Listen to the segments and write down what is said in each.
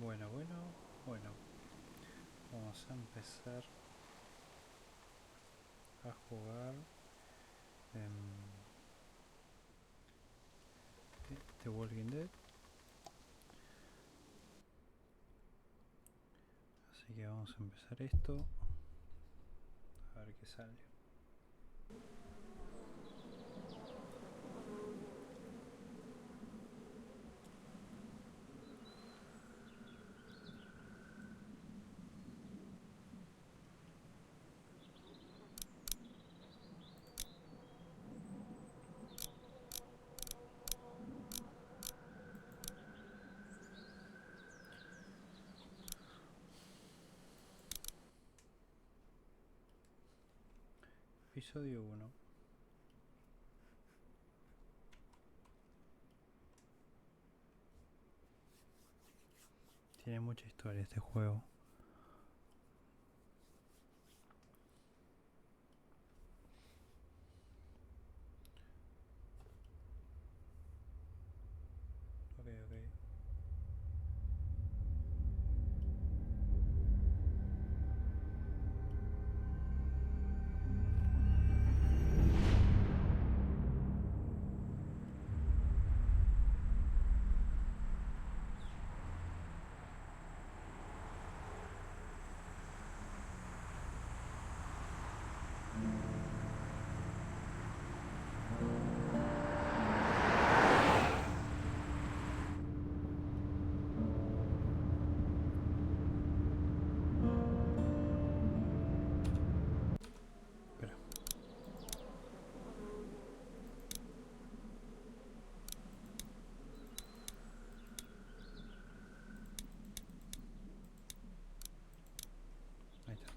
Bueno. Vamos a empezar a jugar The Walking Dead. Así que vamos a empezar esto. A ver qué sale. Episodio 1. Tiene mucha historia este juego. Ok. Ahí está.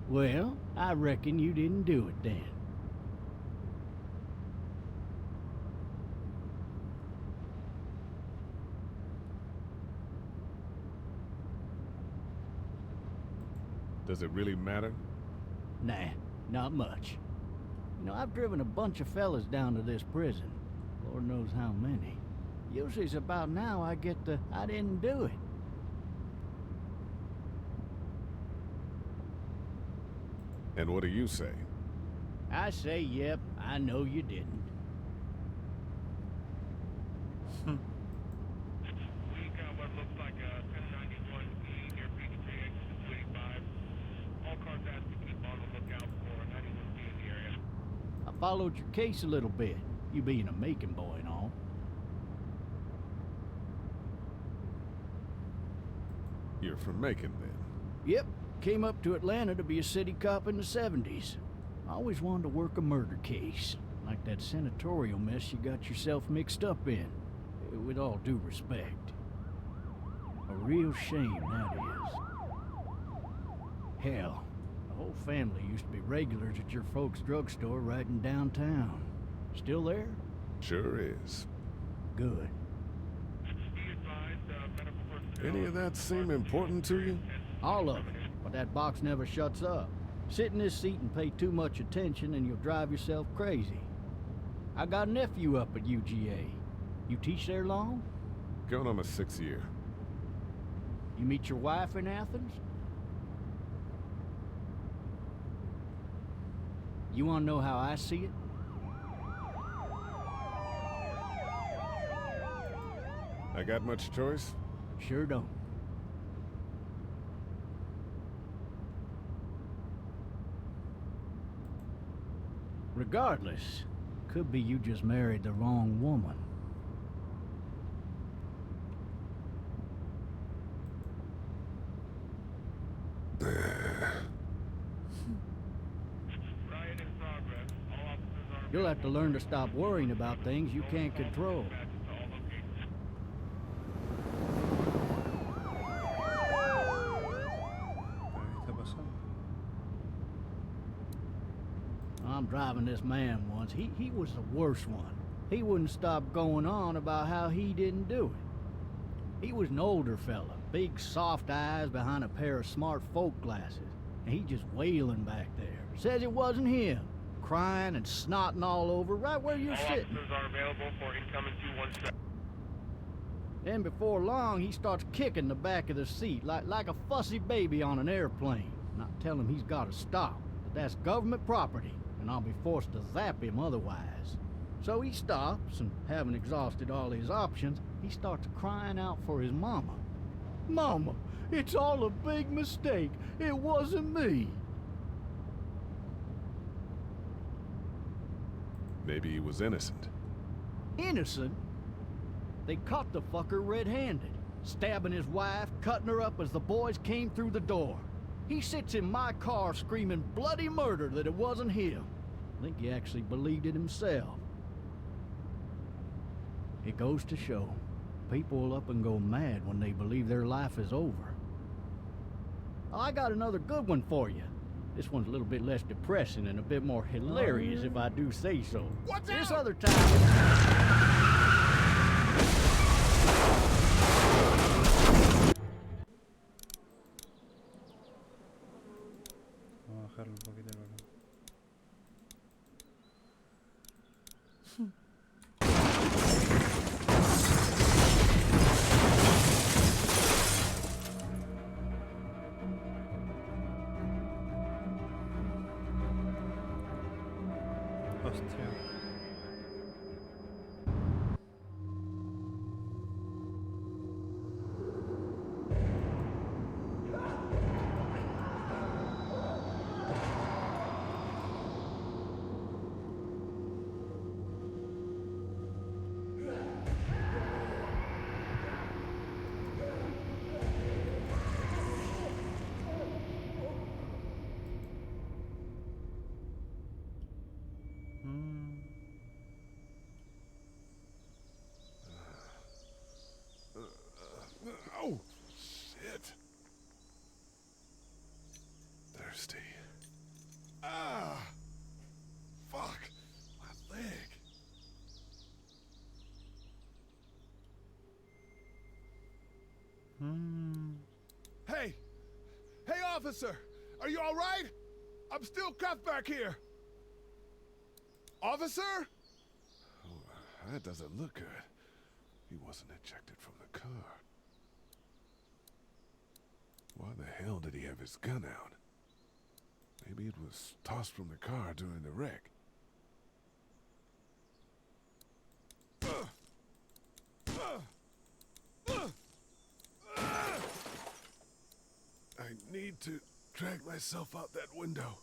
Well, I reckon you didn't do it then. Does it really matter? Nah, not much. You know, I've driven a bunch of fellas down to this prison. Lord knows how many. Usually it's about now I get the I didn't do it. And what do you say? I say, yep, I know you didn't. We got what looks like a 1091E near Peachtree exit 285. All cars asked to keep on the lookout for 91B in the area. I followed your case a little bit, you being a Macon boy and all. You're from Macon, then? Yep, came up to Atlanta to be a city cop in the 70s. I always wanted to work a murder case, like that senatorial mess you got yourself mixed up in. With all due respect. A real shame, that is. Hell, the whole family used to be regulars at your folks' drugstore right in downtown. Still there? Sure is. Good. Be advised, medical personnel... Any of that seem important to you? All of it, but that box never shuts up. Sit in this seat and pay too much attention and you'll drive yourself crazy. I got a nephew up at UGA. You teach there long? Going on my 6th year. You meet your wife in Athens? You want to know how I see it? I got much choice? Sure don't. Regardless, could be you just married the wrong woman. Riot in progress. All officers are... You'll have to learn to stop worrying about things you can't control. Dispatches to all locations. ¿Qué está pasando? I'm driving this man once. He was the worst one. He wouldn't stop going on about how he didn't do it. He was an older fella, big soft eyes behind a pair of smart folk glasses, and he just wailing back there. Says it wasn't him, crying and snotting all over right where you're All sitting. officers are available for incoming 217. Then before long, he starts kicking the back of the seat like a fussy baby on an airplane. And I tell him he's got to stop, that that's government property, and I'll be forced to zap him otherwise. So he stops, and having exhausted all his options, he starts crying out for his mama. Mama, it's all a big mistake. It wasn't me. Maybe he was innocent. Innocent? They caught the fucker red-handed, stabbing his wife, cutting her up as the boys came through the door. He sits in my car screaming bloody murder that it wasn't him. I think he actually believed it himself. It goes to show, people will up and go mad when they believe their life is over. I got another good one for you. This one's a little bit less depressing and a bit more hilarious, if I do say so. What's This up? other time... Vamos a bajarle un poquito el volumen. Hostia. Oh, shit. Thirsty. Ah! Fuck! My leg. Hey! Hey, officer! Are you all right? I'm still cuffed back here. Officer? Oh, that doesn't look good. He wasn't ejected from the car. Why the hell did he have his gun out? Maybe it was tossed from the car during the wreck. I need to drag myself out that window.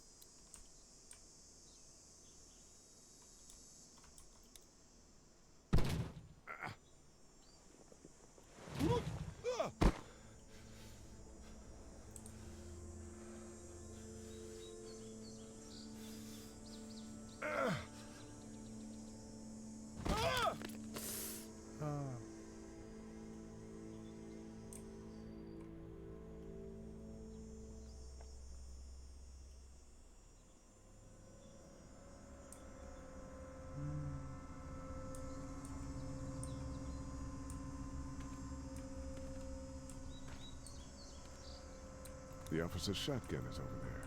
The officer's shotgun is over there.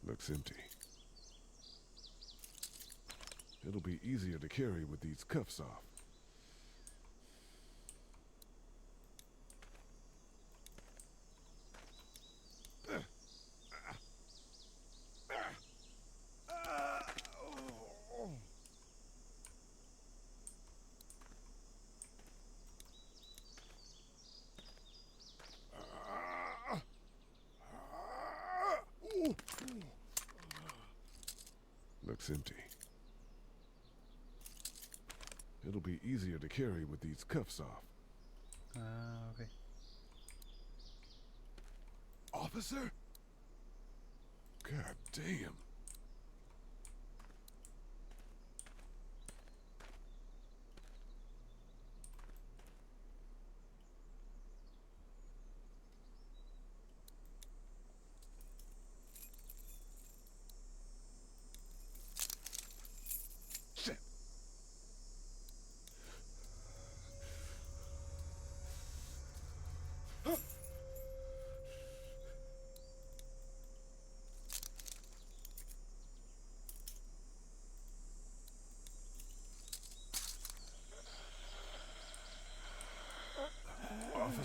Looks empty. It'll be easier to carry with these cuffs off. Looks empty. It'll be easier to carry with these cuffs off. Ah, ok. Officer? God damn.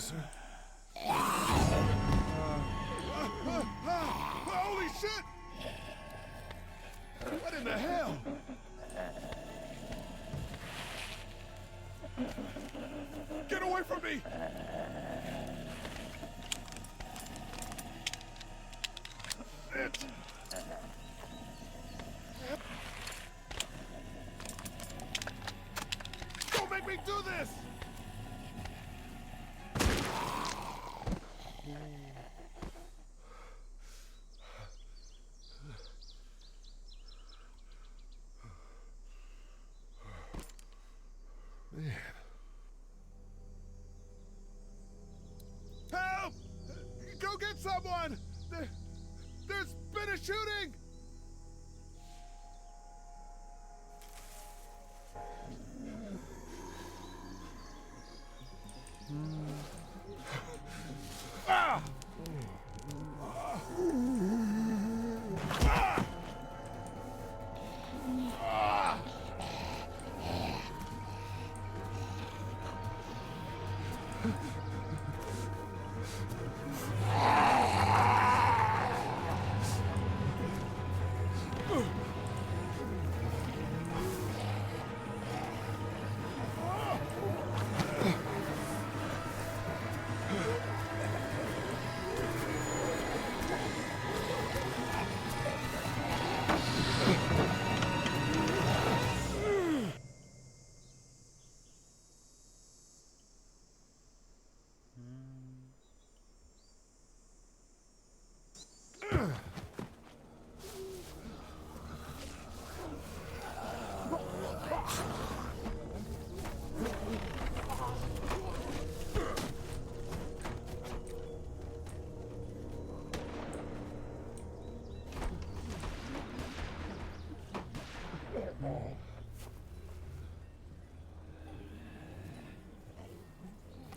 officer. Holy shit! What in the hell? Get away from me! Don't make me do this! Man. Help! Go get someone! There's been a shooting! Ah!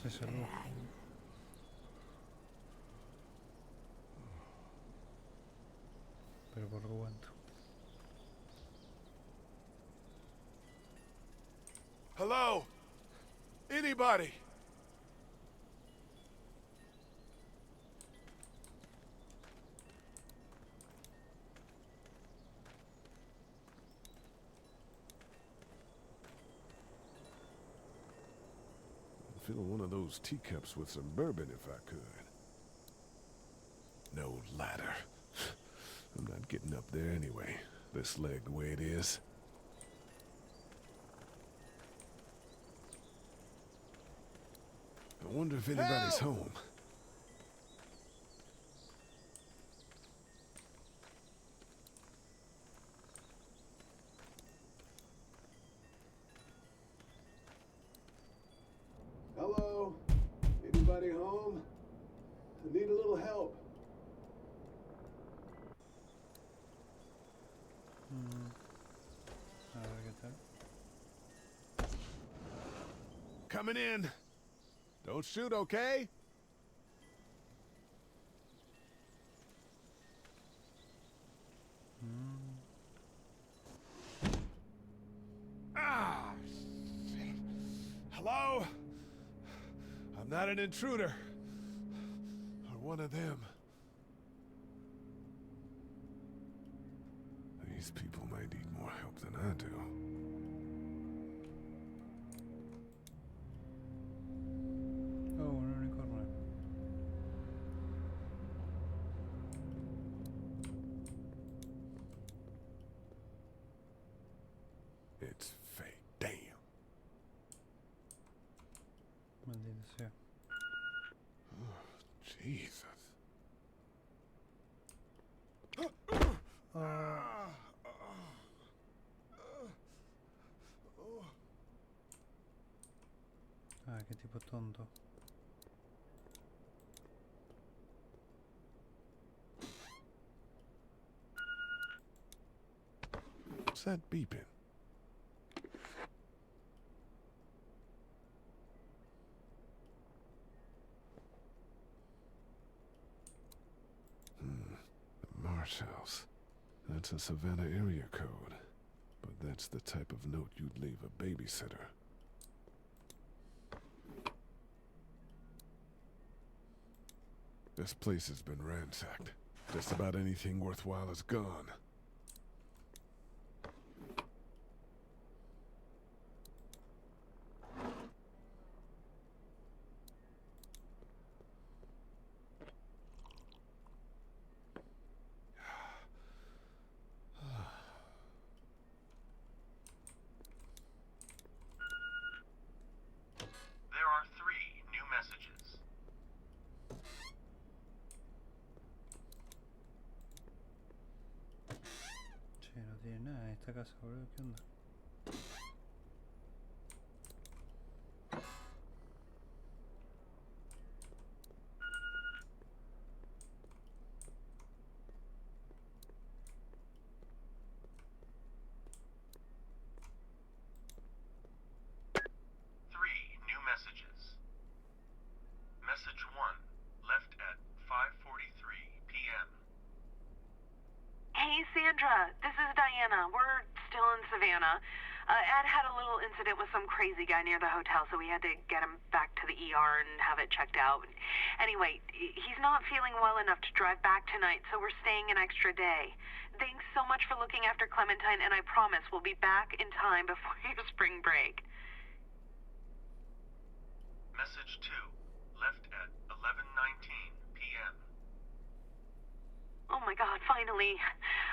Se salvó. Pero por cuánto. Hello? Anybody? Fill one of those teacups with some bourbon if I could. No ladder. I'm not getting up there anyway. This leg the way it is. I wonder if anybody's home. Hello? Anybody home? I need a little help. A ver qué tal. Coming in. Don't shoot, okay? Ah, shit. Hello? I'm not an intruder. Or one of them. These people might need more help than I do. Oh, un unicornio. It's fake. Damn. Maldita sea. Jesus. Ah, qué tipo tonto. What's that beeping? The Marsh House. That's a Savannah area code. But that's the type of note you'd leave a babysitter. This place has been ransacked. Just about anything worthwhile is gone. There are 3 new messages. Che, no tiene nada en esta casa, boludo. ¿Qué onda? New messages. Message 1, left at 5:43 p.m. Hey, Sandra. This is Diana. We're still in Savannah. Ed had a little incident with some crazy guy near the hotel, so we had to get him back to the ER and have it checked out. Anyway, he's not feeling well enough to drive back tonight, so we're staying an extra day. Thanks so much for looking after Clementine, and I promise we'll be back in time before your spring break. Message 2, left at 11:19 p.m. Oh my God, finally.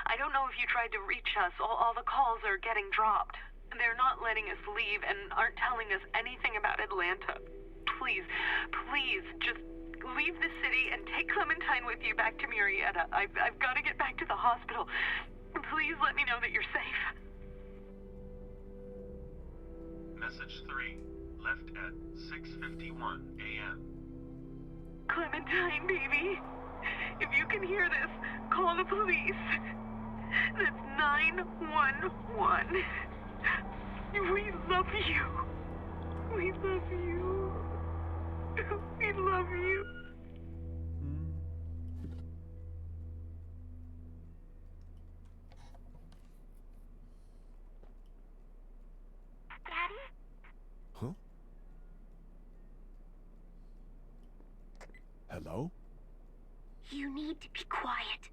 I don't know if you tried to reach us. All the calls are getting dropped. They're not letting us leave and aren't telling us anything about Atlanta. Please, please, just leave the city and take Clementine with you back to Murrieta. I've got to get back to the hospital. Please let me know that you're safe. Message 3, left at 6:51 a.m. Clementine, baby. If you can hear this, call the police. That's 911. We love you. We love you. We love you. Daddy? Huh? Hello? You need to be quiet.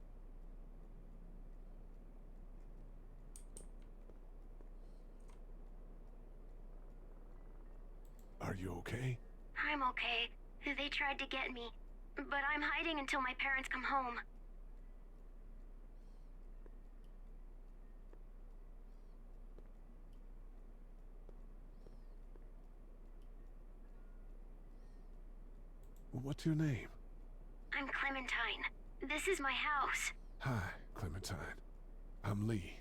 Are you okay? I'm okay. They tried to get me, but I'm hiding until my parents come home. What's your name? I'm Clementine. This is my house. Hi, Clementine. I'm Lee.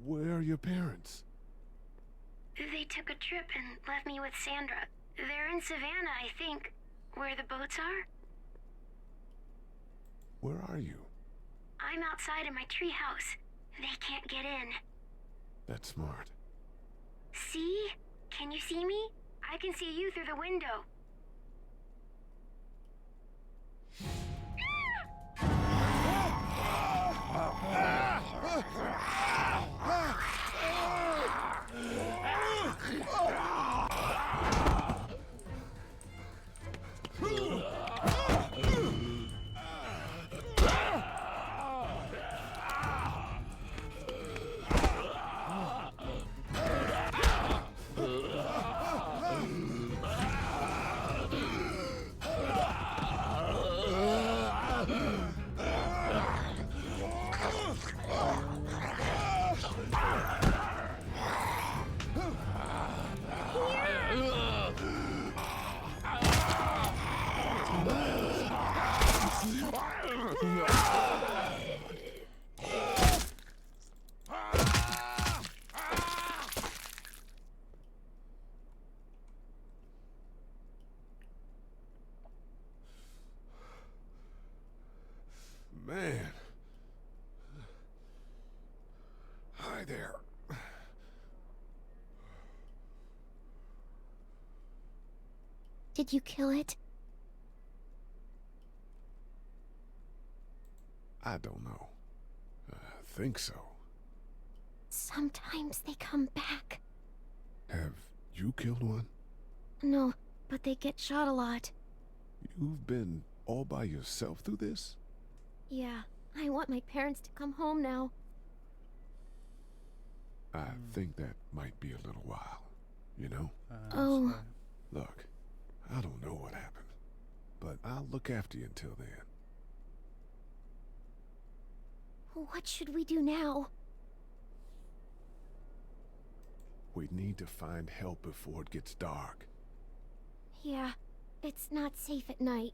Where are your parents? They took a trip and left me with Sandra. They're in Savannah, I think. Where the boats are? Where are you? I'm outside in my treehouse. They can't get in. That's smart. See? Can you see me? I can see you through the window. Man. Hi there. Did you kill it? I don't know. I think so. Sometimes they come back. Have you killed one? No, but they get shot a lot. You've been all by yourself through this? Yeah, I want my parents to come home now. I think that might be a little while, you know? Oh. So, Look, I don't know what happened, but I'll look after you until then. What should we do now? We need to find help before it gets dark. Yeah, it's not safe at night.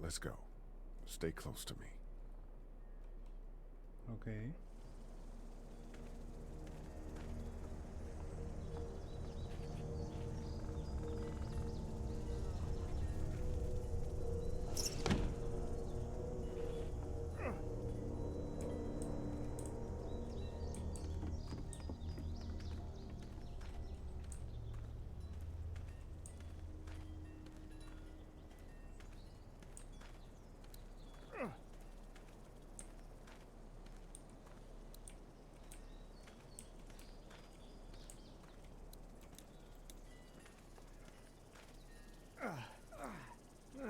Let's go. Stay close to me. okay.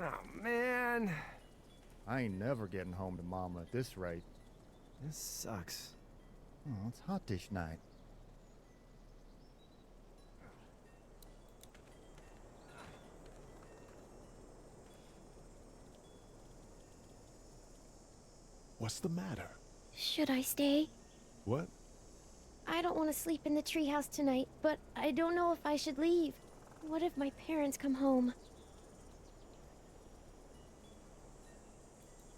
Oh, man. I ain't never getting home to Mama at this rate. This sucks. Oh, it's hot dish night. What's the matter? Should I stay? What? I don't want to sleep in the treehouse tonight, but I don't know if I should leave. What if my parents come home?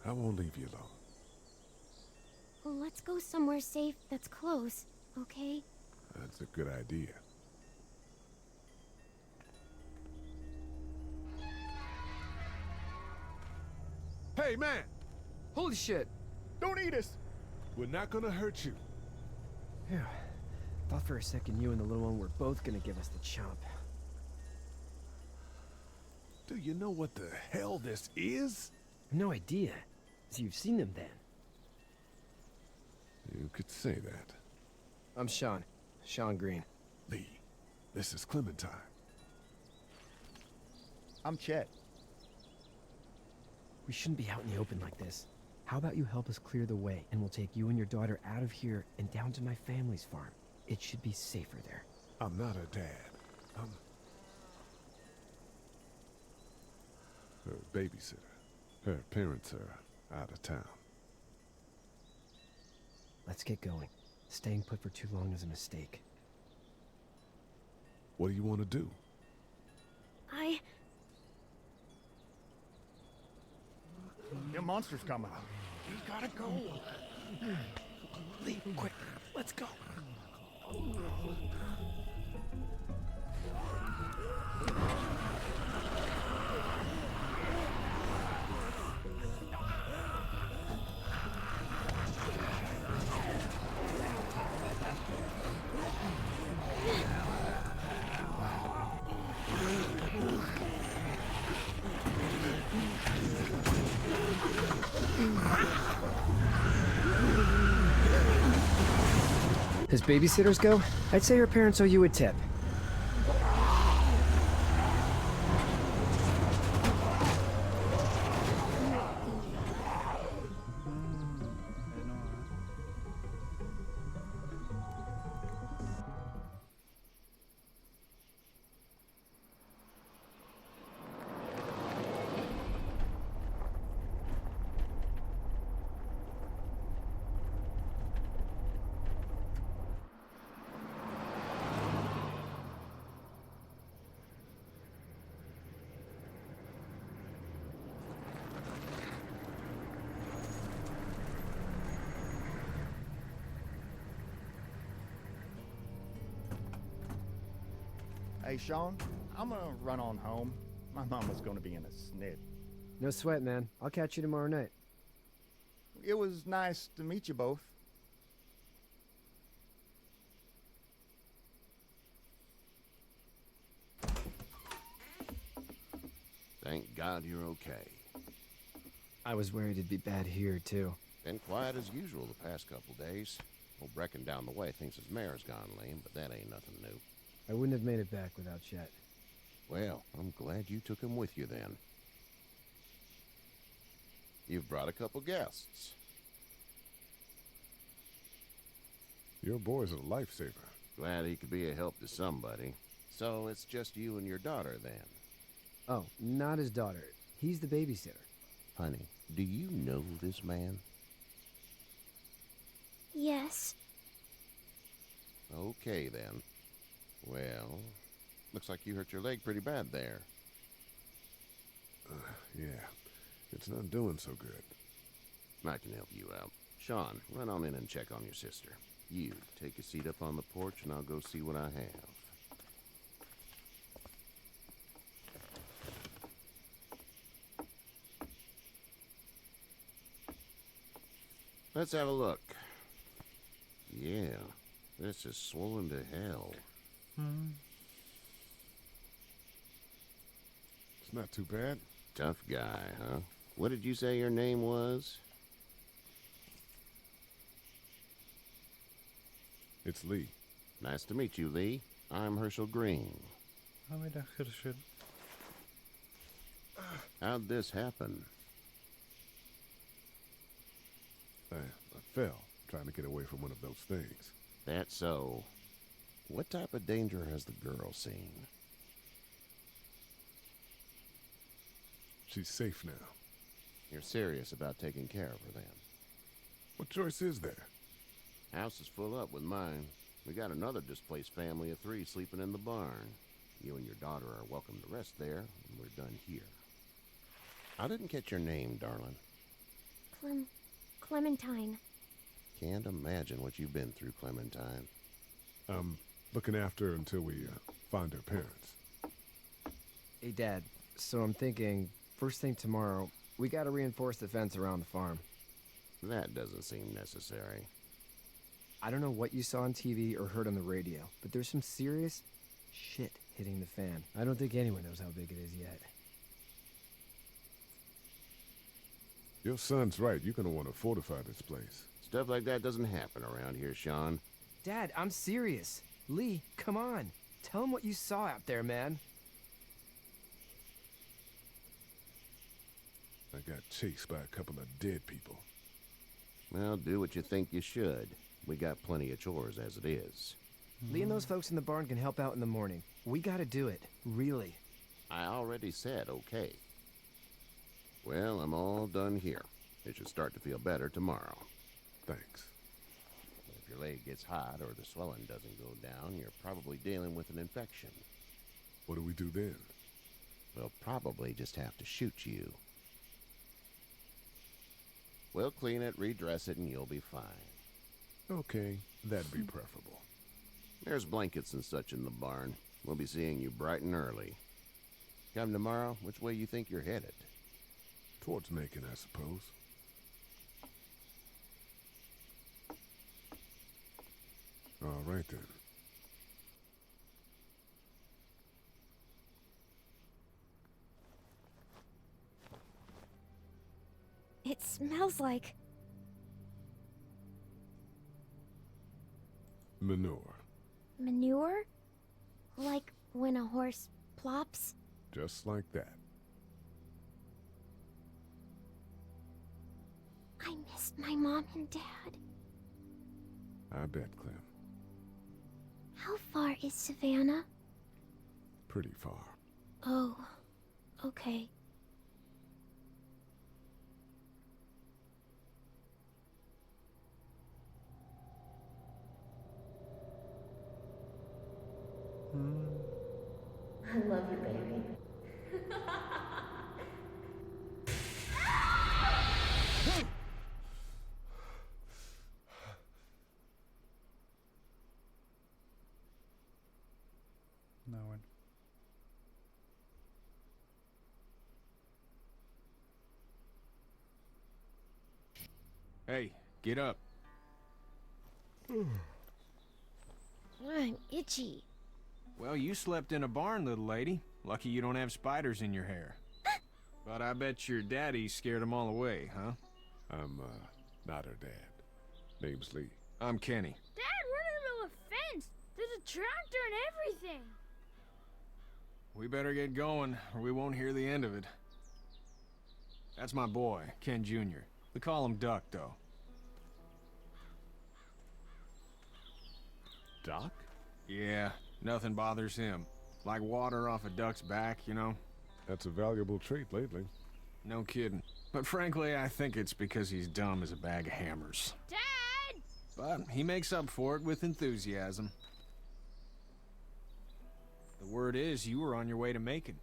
I won't leave you alone. Well, let's go somewhere safe that's close, okay? That's a good idea. Hey, man! Holy shit. Don't eat us! We're not gonna hurt you. Phew. Thought for a second you and the little one were both gonna give us the chomp. Do you know what the hell this is? No idea. So you've seen them then? You could say that. I'm Sean. Sean Greene. Lee, this is Clementine. I'm Chet. We shouldn't be out in the open like this. How about you help us clear the way, and we'll take you and your daughter out of here and down to my family's farm. It should be safer there. I'm not her dad. I'm her babysitter. Her parents are out of town. Let's get going. Staying put for too long is a mistake. What do you want to do? Your monster's coming. We gotta go. Leave, quick. Let's go. As babysitters go, I'd say her parents owe you a tip. Hey, Sean, I'm gonna run on home. My mama's gonna be in a snit. No sweat, man. I'll catch you tomorrow night. It was nice to meet you both. Thank God you're okay. I was worried it'd be bad here, too. Been quiet as usual the past couple days. Old Brecken down the way thinks his mare's gone lame, but that ain't nothing new. I wouldn't have made it back without Chet. Well, I'm glad you took him with you then. You've brought a couple guests. Your boy's a lifesaver. Glad he could be a help to somebody. So it's just you and your daughter then? Oh, not his daughter. He's the babysitter. Honey, do you know this man? Yes. Okay then. Well, looks like you hurt your leg pretty bad there. Yeah, it's not doing so good. I can help you out. Sean, run on in and check on your sister. You, take a seat up on the porch and I'll go see what I have. Let's have a look. Yeah, this is swollen to hell. It's not too bad. Tough guy, huh? What did you say your name was? It's Lee. Nice to meet you, Lee. I'm Hershel Greene. Ja, middag, Hershel. How'd this happen? I fell trying to get away from one of those things. That's so. What type of danger has the girl seen? She's safe now. You're serious about taking care of her then? What choice is there? House is full up with mine. We got another displaced family of 3 sleeping in the barn. You and your daughter are welcome to rest there when we're done here. I didn't catch your name, darling. Clementine. Can't imagine what you've been through, Clementine. I'm looking after her until we find her parents. Hey, Dad. So I'm thinking, first thing tomorrow, we gotta reinforce the fence around the farm. That doesn't seem necessary. I don't know what you saw on TV or heard on the radio, but there's some serious shit hitting the fan. I don't think anyone knows how big it is yet. Your son's right. You're gonna want to fortify this place. Stuff like that doesn't happen around here, Sean. Dad, I'm serious. Lee, come on. Tell him what you saw out there, man. I got chased by a couple of dead people. Well, do what you think you should. We got plenty of chores as it is. Lee and those folks in the barn can help out in the morning. We gotta do it. Really. I already said okay. Well, I'm all done here. It should start to feel better tomorrow. Thanks. If your leg gets hot or the swelling doesn't go down, you're probably dealing with an infection. What do we do then? We'll probably just have to shoot you. We'll clean it, redress it, and you'll be fine. Okay, that'd be preferable. There's blankets and such in the barn. We'll be seeing you bright and early. Come tomorrow, which way you think you're headed? Towards Macon, I suppose. All right, then. It smells like... Manure. manure? Like when a horse plops? Just like that. I missed my mom and dad. I bet, Clem. How far is Savannah? Pretty far. Oh, okay. I love you, baby. No, bueno. Hey, get up. I'm itchy. Well, you slept in a barn, little lady. Lucky you don't have spiders in your hair. But I bet your daddy scared them all away, huh? I'm, not her dad. Name's Lee. I'm Kenny. Dad, we're in the middle of a fence. There's a tractor and everything. We better get going, or we won't hear the end of it. That's my boy, Ken Jr. We call him Duck, though. Doc? Yeah, nothing bothers him. Like water off a duck's back, you know? That's a valuable trait lately. No kidding. But frankly, I think it's because he's dumb as a bag of hammers. Dad! But he makes up for it with enthusiasm. The word is you were on your way to Macon.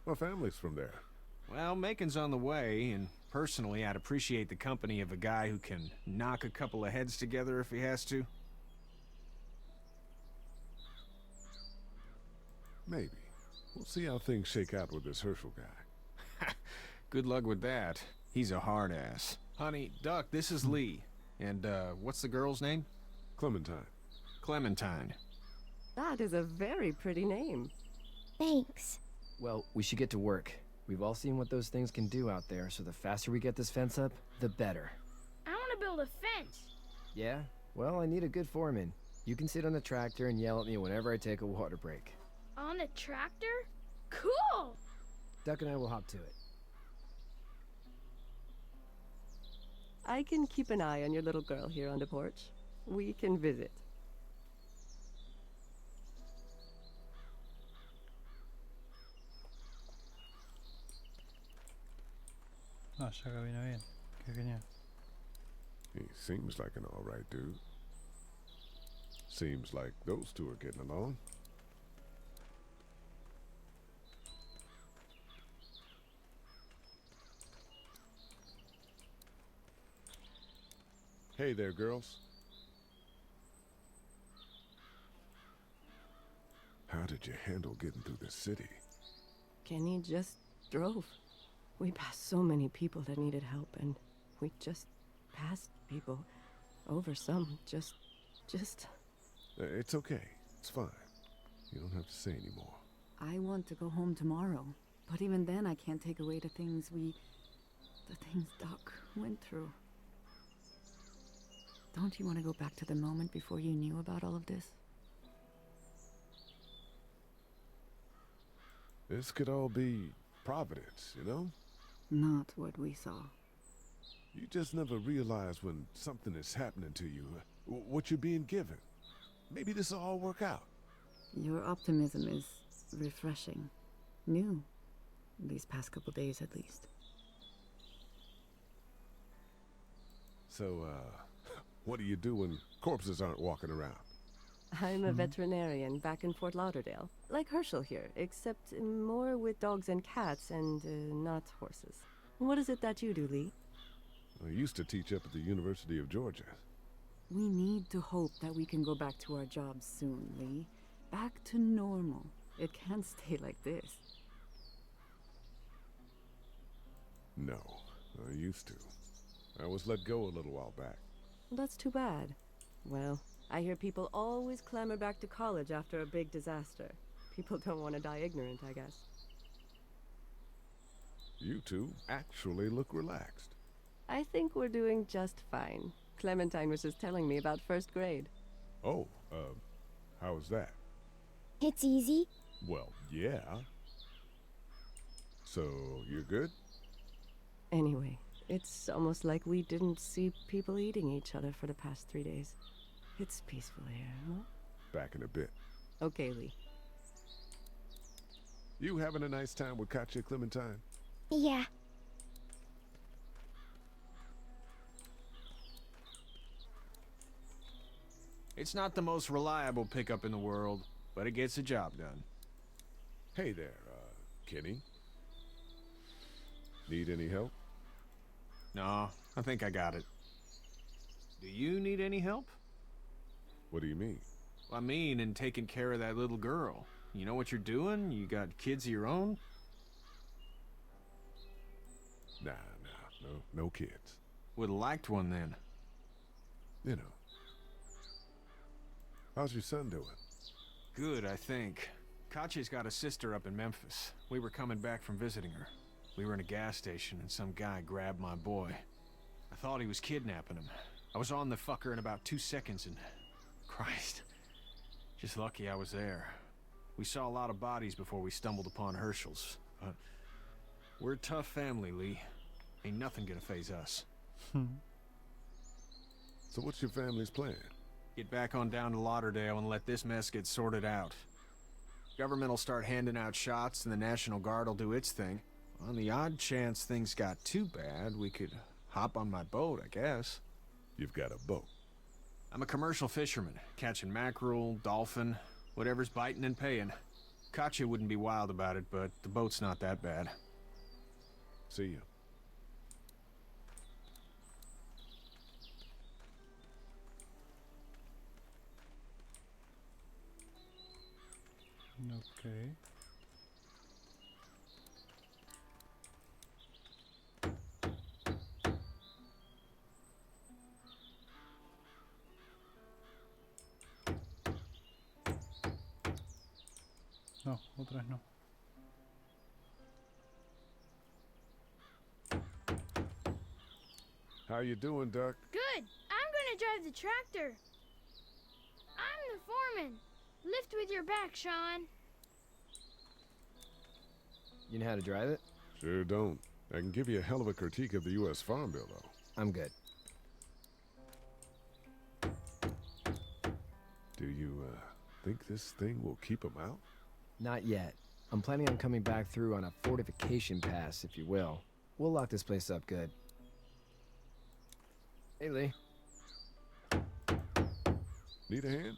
My family's from there. Well, Macon's on the way, and personally, I'd appreciate the company of a guy who can knock a couple of heads together if he has to. Maybe. We'll see how things shake out with this Hershel guy. Good luck with that. He's a hard ass. Honey, Duck, this is Lee. And, what's the girl's name? Clementine. Clementine. That is a very pretty name. Thanks. Well, we should get to work. We've all seen what those things can do out there, so the faster we get this fence up, the better. I want to build a fence. Yeah? Well, I need a good foreman. You can sit on the tractor and yell at me whenever I take a water break. On the tractor? Cool! Duck and I will hop to it. I can keep an eye on your little girl here on the porch. We can visit. No, ya que vino bien. Qué genial. He seems like an alright dude. Seems like those two are getting along. Hey there, girls. How did you handle getting through the city? Kenny just drove. We passed so many people that needed help, and we just passed people over some. Just... It's okay. It's fine. You don't have to say anymore. I want to go home tomorrow, but even then I can't take away the things Doc went through. Don't you want to go back to the moment before you knew about all of this? This could all be Providence, you know? Not what we saw. You just never realize when something is happening to you, what you're being given. Maybe this will all work out. Your optimism is refreshing. New. These past couple days, at least. So, what do you do when corpses aren't walking around? I'm a veterinarian back in Fort Lauderdale. Like Hershel here, except more with dogs and cats and not horses. What is it that you do, Lee? I used to teach up at the University of Georgia. We need to hope that we can go back to our jobs soon, Lee. Back to normal. It can't stay like this. No, I used to. I was let go a little while back. That's too bad. Well, I hear people always clamor back to college after a big disaster. People don't want to die ignorant, I guess. You two actually look relaxed. I think we're doing just fine. Clementine was just telling me about first grade. Oh, how was that? It's easy. Well, yeah. So, you're good? Anyway, it's almost like we didn't see people eating each other for the past 3 days. It's peaceful here, huh? Back in a bit. Okay, Lee. You having a nice time with Katya, Clementine? Yeah. It's not the most reliable pickup in the world, but it gets the job done. Hey there, Kenny. Need any help? No, I think I got it. Do you need any help? What do you mean? I mean, in taking care of that little girl. You know what you're doing? You got kids of your own? Nah, no kids. Would've liked one then. You know. How's your son doing? Good, I think. Katya's got a sister up in Memphis. We were coming back from visiting her. We were in a gas station and some guy grabbed my boy. I thought he was kidnapping him. I was on the fucker in about 2 seconds and... Christ. Just lucky I was there. We saw a lot of bodies before we stumbled upon Hershel's, but we're a tough family, Lee. Ain't nothing gonna faze us. So what's your family's plan? Get back on down to Lauderdale and let this mess get sorted out. Government will start handing out shots and the National Guard will do its thing. On the odd chance things got too bad, we could hop on my boat, I guess. You've got a boat. I'm a commercial fisherman, catching mackerel, dolphin, whatever's biting and paying. Katya wouldn't be wild about it, but the boat's not that bad. See you. Okay. No, otra vez no. How you doing, Duck? Good. I'm gonna drive the tractor. I'm the foreman. Lift with your back, Sean. You know how to drive it? Sure don't. I can give you a hell of a critique of the U.S. Farm Bill, though. I'm good. Do you, think this thing will keep them out? Not yet. I'm planning on coming back through on a fortification pass, if you will. We'll lock this place up good. Hey, Lee. Need a hand?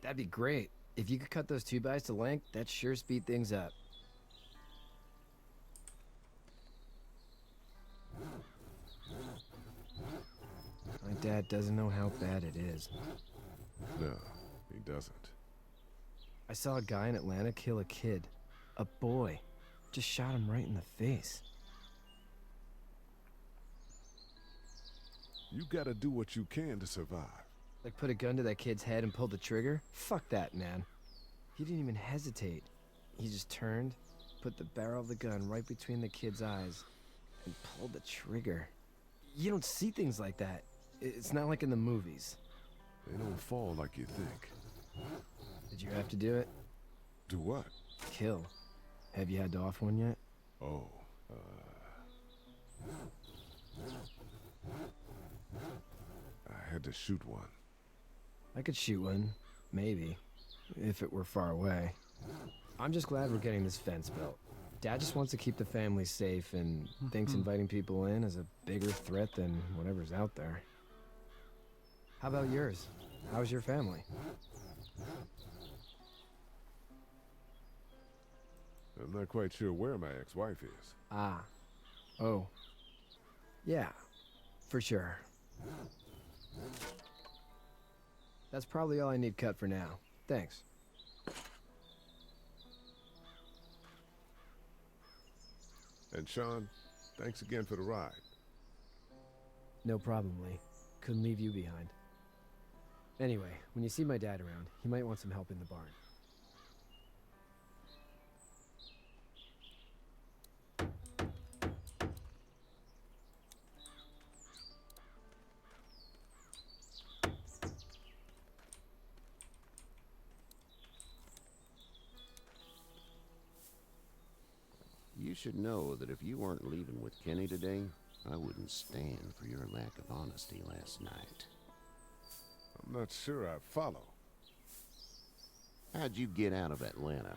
That'd be great. If you could cut those 2x to length, that'd sure speed things up. My dad doesn't know how bad it is. No, he doesn't. I saw a guy in Atlanta kill a kid. A boy. Just shot him right in the face. You gotta do what you can to survive. Like put a gun to that kid's head and pull the trigger? Fuck that, man. He didn't even hesitate. He just turned, put the barrel of the gun right between the kid's eyes, and pulled the trigger. You don't see things like that. It's not like in the movies. They don't fall like you think. Did you have to do it? Do what? Kill. Have you had to off one yet? Oh, I had to shoot one. I could shoot one, maybe, if it were far away. I'm just glad we're getting this fence built. Dad just wants to keep the family safe and thinks inviting people in is a bigger threat than whatever's out there. How about yours? How's your family? I'm not quite sure where my ex-wife is. Ah. Oh. Yeah, for sure. That's probably all I need cut for now. Thanks. And Sean, thanks again for the ride. No problem, Lee. Couldn't leave you behind. Anyway, when you see my dad around, he might want some help in the barn. You should know that if you weren't leaving with Kenny today, I wouldn't stand for your lack of honesty last night. I'm not sure I follow. How'd you get out of Atlanta?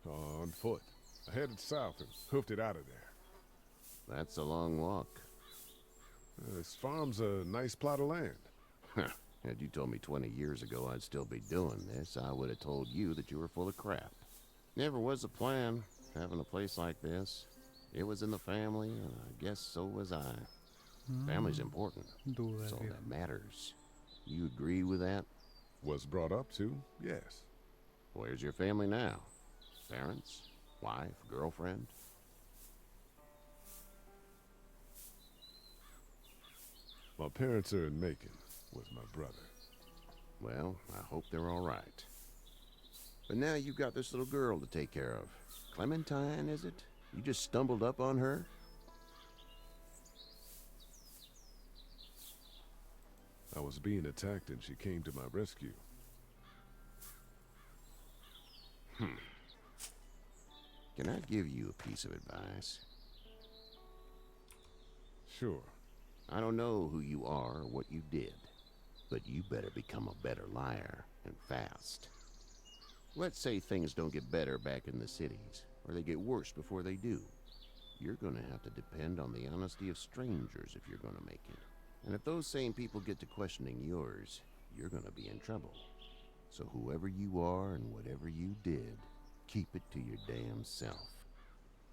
On foot. I headed south and hoofed it out of there. That's a long walk. This farm's a nice plot of land. Had you told me 20 years ago I'd still be doing this, I would have told you that you were full of crap. Never was a plan, having a place like this. It was in the family, and I guess so was I. Family's important. It's all that matters. You agree with that? Was brought up to, yes. Where's your family now? Parents? Wife? Girlfriend? My parents are in Macon with my brother. Well, I hope they're all right. But now you've got this little girl to take care of. Clementine, is it? You just stumbled up on her? was being attacked and she came to my rescue. Can I give you a piece of advice? Sure. I don't know who you are or what you did, but you better become a better liar, and fast. Let's say things don't get better back in the cities, or they get worse before they do. You're gonna have to depend on the honesty of strangers if you're gonna make it. And if those same people get to questioning yours, you're gonna be in trouble. So whoever you are and whatever you did, keep it to your damn self.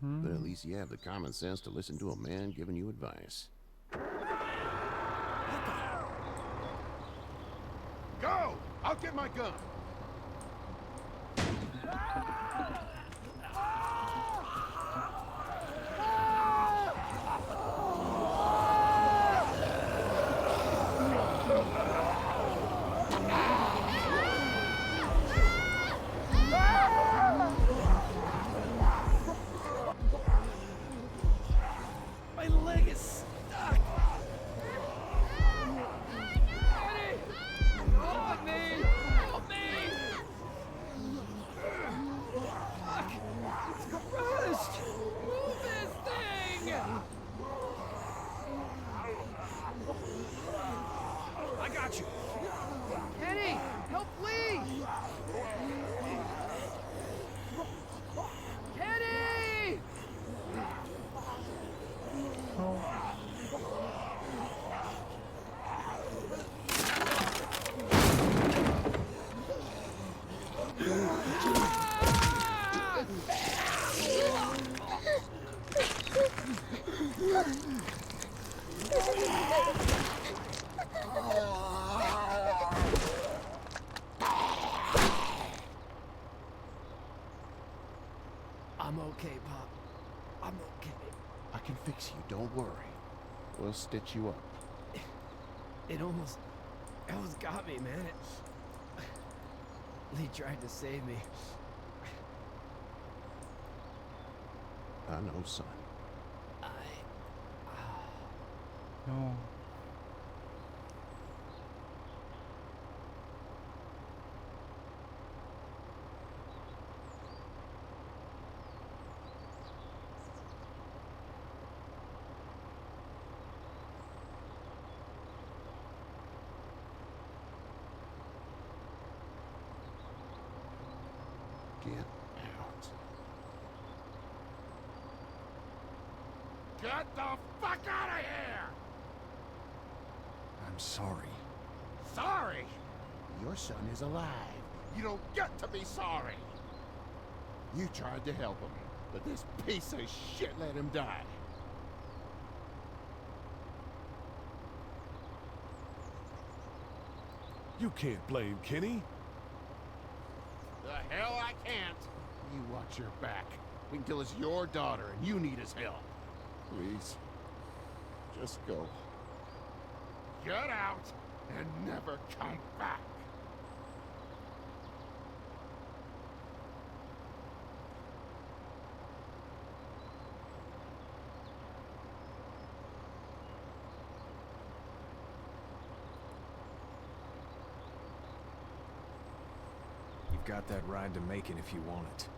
But at least you have the common sense to listen to a man giving you advice. Go! I'll get my gun! My leg is stuck! Eddie! Help me! Help me! Fuck! It's crushed! Move this thing! I got you! Kenny! Help Lee! Kenny! I'm okay, Pop. I'm okay. I can fix you, don't worry. We'll stitch you up. It almost got me, man. Lee tried to save me. I know, son. No. Get out. Get the fuck out of here! I'm sorry. Sorry? Your son is alive. You don't get to be sorry! You tried to help him, but this piece of shit let him die. You can't blame Kenny. The hell I can't! You watch your back. Wait until it's your daughter and you need his help. Please. Just go. Get out and never come back! You've got that ride to Macon if you want it.